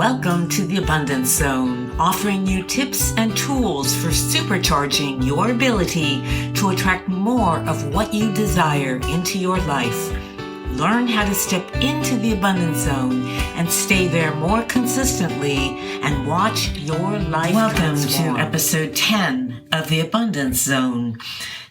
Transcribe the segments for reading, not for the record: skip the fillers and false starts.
Welcome to the Abundance Zone, offering you tips and tools for supercharging your ability to attract more of what you desire into your life. Learn how to step into the Abundance Zone and stay there more consistently and watch your life transform. Welcome to episode 10 of the Abundance Zone.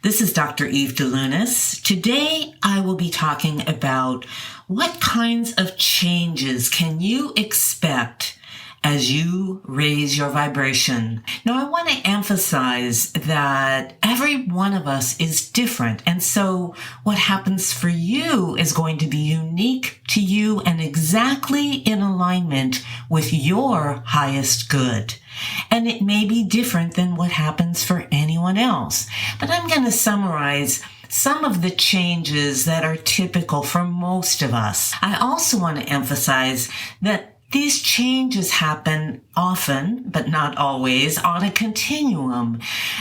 This is Dr. Eve DeLunis. Today, I will be talking about what kinds of changes can you expect as you raise your vibration. Now, I want to emphasize that every one of us is different. And so what happens for you is going to be unique to you and exactly in alignment with your highest good. And it may be different than what happens for anyone else. But I'm going to summarize some of the changes that are typical for most of us. I also want to emphasize that these changes happen often, but not always, on a continuum.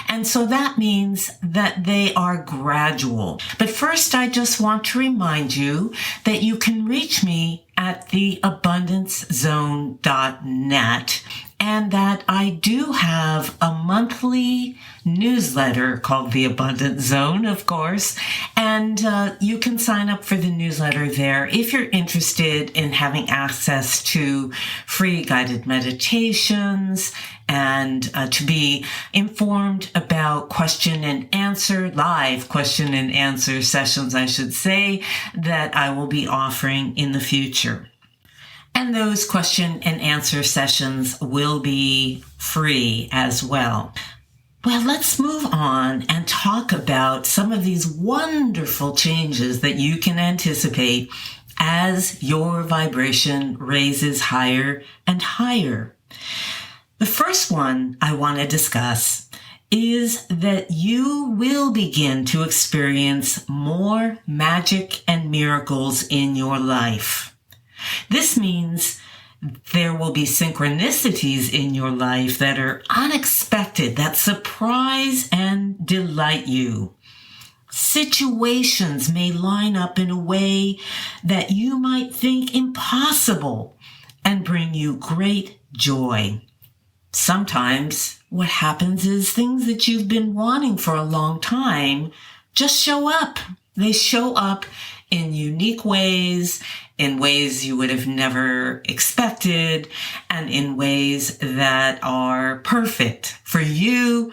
And so that means that they are gradual. But first, I just want to remind you that you can reach me at theabundancezone.net and that I do have a monthly newsletter called The Abundance Zone, of course, and you can sign up for the newsletter there if you're interested in having access to free guided meditations and to be informed about live question and answer sessions, I should say, that I will be offering in the future. And those question and answer sessions will be free as well. Well, let's move on and talk about some of these wonderful changes that you can anticipate as your vibration raises higher and higher. The first one I want to discuss is that you will begin to experience more magic and miracles in your life. This means there will be synchronicities in your life that are unexpected, that surprise and delight you. Situations may line up in a way that you might think impossible and bring you great joy. Sometimes what happens is things that you've been wanting for a long time just show up. They show up in unique ways, in ways you would have never expected, and in ways that are perfect for you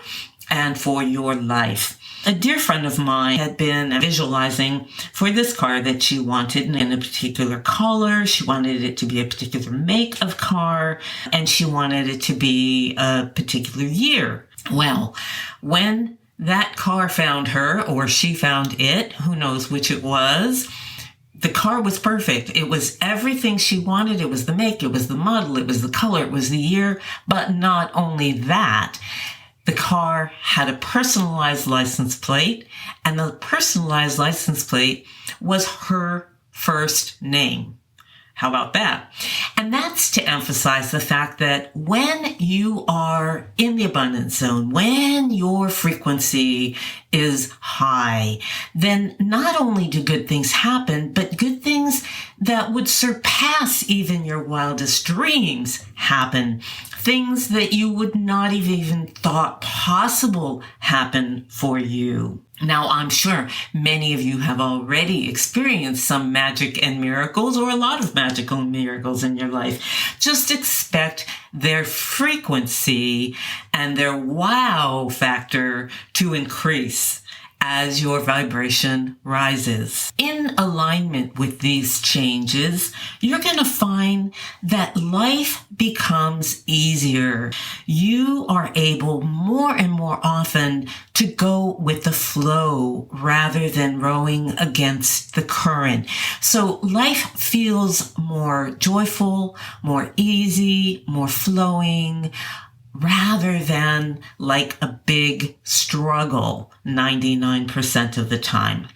and for your life. A dear friend of mine had been visualizing for this car that she wanted in a particular color. She wanted it to be a particular make of car, and she wanted it to be a particular year. Well, when that car found her, or she found it, who knows which it was, the car was perfect. It was everything she wanted. It was the make, it was the model, it was the color, it was the year. But not only that, the car had a personalized license plate, and the personalized license plate was her first name. How about that? And that's to emphasize the fact that when you are in the abundance zone, when your frequency is high, then not only do good things happen, but good things that would surpass even your wildest dreams happen. Things that you would not have even thought possible happen for you. Now, I'm sure many of you have already experienced some magic and miracles, or a lot of magical miracles in your life. Just expect their frequency and their wow factor to increase as your vibration rises. In alignment with these changes, you're going to find that life becomes easier. You are able more and more often to go with the flow rather than rowing against the current. So life feels more joyful, more easy, more flowing, rather than like a big struggle 99% of the time.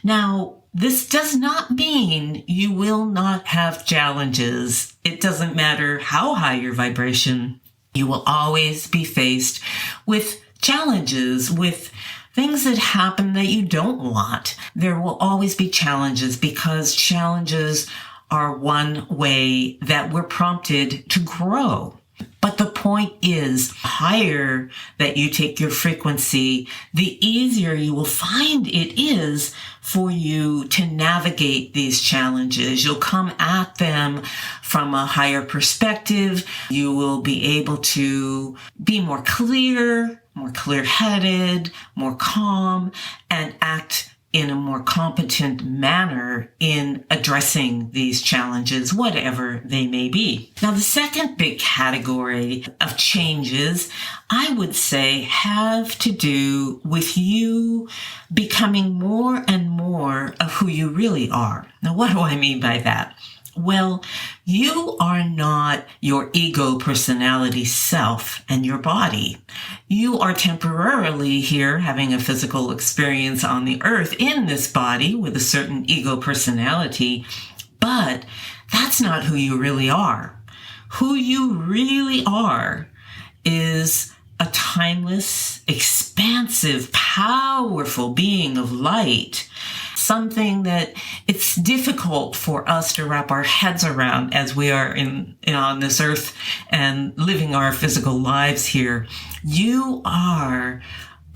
Now, this does not mean you will not have challenges. It doesn't matter how high your vibration, you will always be faced with challenges, with things that happen that you don't want. There will always be challenges because challenges are one way that we're prompted to grow. But the point is, the higher that you take your frequency, the easier you will find it is for you to navigate these challenges. You'll come at them from a higher perspective. You will be able to be more clear-headed, more calm, and act in a more competent manner in addressing these challenges, whatever they may be. Now, the second big category of changes, I would say, have to do with you becoming more and more of who you really are. Now, what do I mean by that? Well, you are not your ego personality self and your body. You are temporarily here having a physical experience on the earth in this body with a certain ego personality, but that's not who you really are. Who you really are is a timeless, expansive, powerful being of light. Something that it's difficult for us to wrap our heads around as we are on this earth and living our physical lives here. You are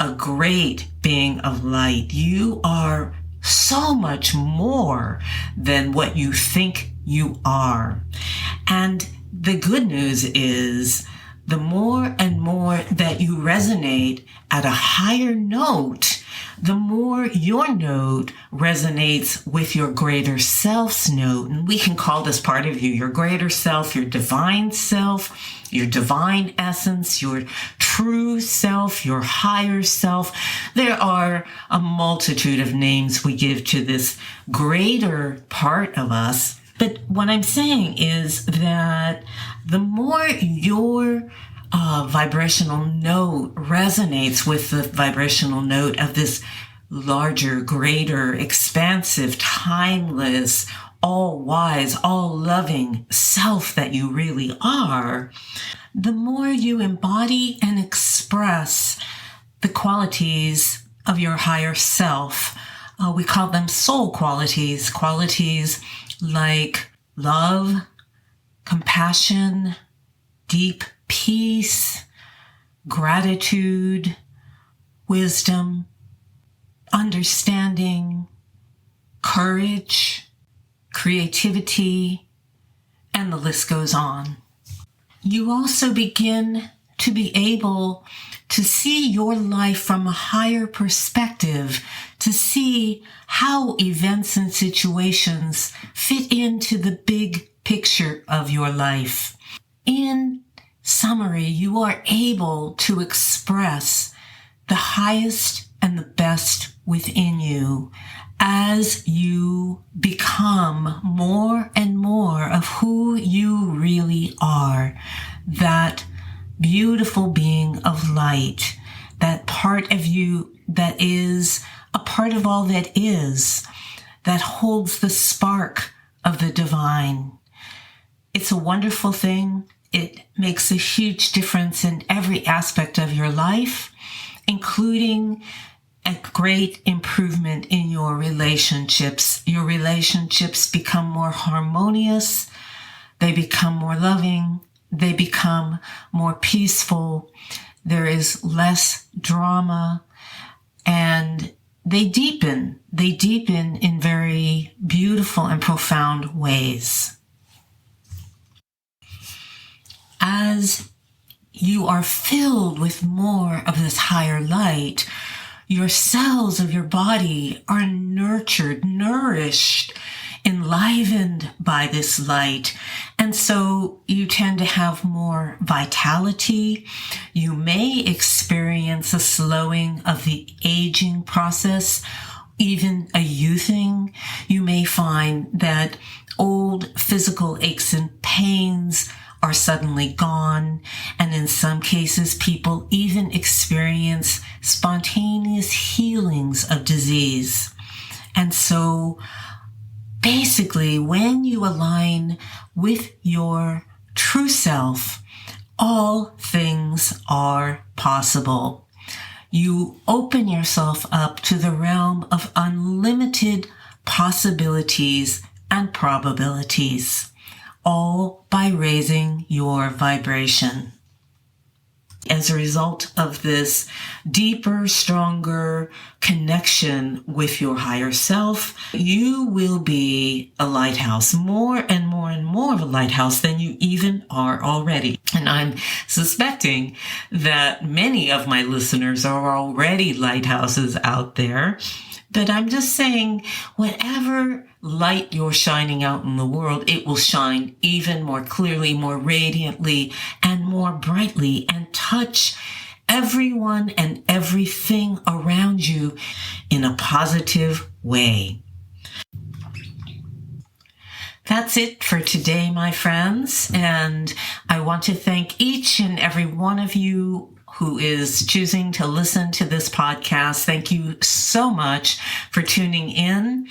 a great being of light. You are so much more than what you think you are. And the good news is, the more and more that you resonate at a higher note, the more your note resonates with your greater self's note. And we can call this part of you your greater self, your divine essence, your true self, your higher self. There are a multitude of names we give to this greater part of us. But what I'm saying is that the more your vibrational note resonates with the vibrational note of this larger, greater, expansive, timeless, all-wise, all-loving self that you really are, the more you embody and express the qualities of your higher self. We call them soul qualities, qualities like love, compassion, deep peace, gratitude, wisdom, understanding, courage, creativity, and the list goes on. You also begin to be able to see your life from a higher perspective, to see how events and situations fit into the big picture of your life. In summary, you are able to express the highest and the best within you as you become more and more of who you really are, that beautiful being of light, that part of you that is a part of all that is, that holds the spark of the divine. It's a wonderful thing. It makes a huge difference in every aspect of your life, including a great improvement in your relationships. Your relationships become more harmonious. They become more loving. They become more peaceful. There is less drama, and they deepen in very beautiful and profound ways. As you are filled with more of this higher light, your cells of your body are nurtured, nourished, enlivened by this light. And so you tend to have more vitality. You may experience a slowing of the aging process, even a youthing. You may find that old physical aches and pains are suddenly gone. And in some cases, people even experience spontaneous healings of disease. And so basically, when you align with your true self, all things are possible. You open yourself up to the realm of unlimited possibilities and probabilities, all by raising your vibration. As a result of this deeper, stronger connection with your higher self, you will be a lighthouse, more and more and more of a lighthouse than you even are already. And I'm suspecting that many of my listeners are already lighthouses out there. But I'm just saying, whatever light you're shining out in the world, it will shine even more clearly, more radiantly, and more brightly, and touch everyone and everything around you in a positive way. That's it for today, my friends. And I want to thank each and every one of you who is choosing to listen to this podcast. Thank you so much for tuning in.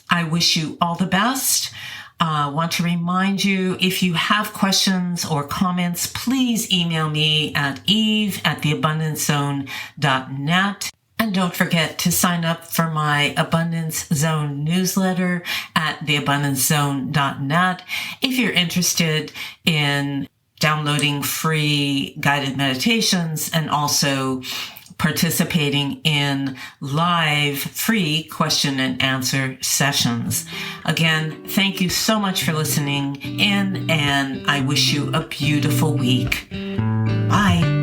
I wish you all the best. I want to remind you, if you have questions or comments, please email me at eve@theabundancezone.net. And don't forget to sign up for my Abundance Zone newsletter at theabundancezone.net if you're interested in downloading free guided meditations and also participating in live free question and answer sessions. Again, thank you so much for listening in, and I wish you a beautiful week. Bye.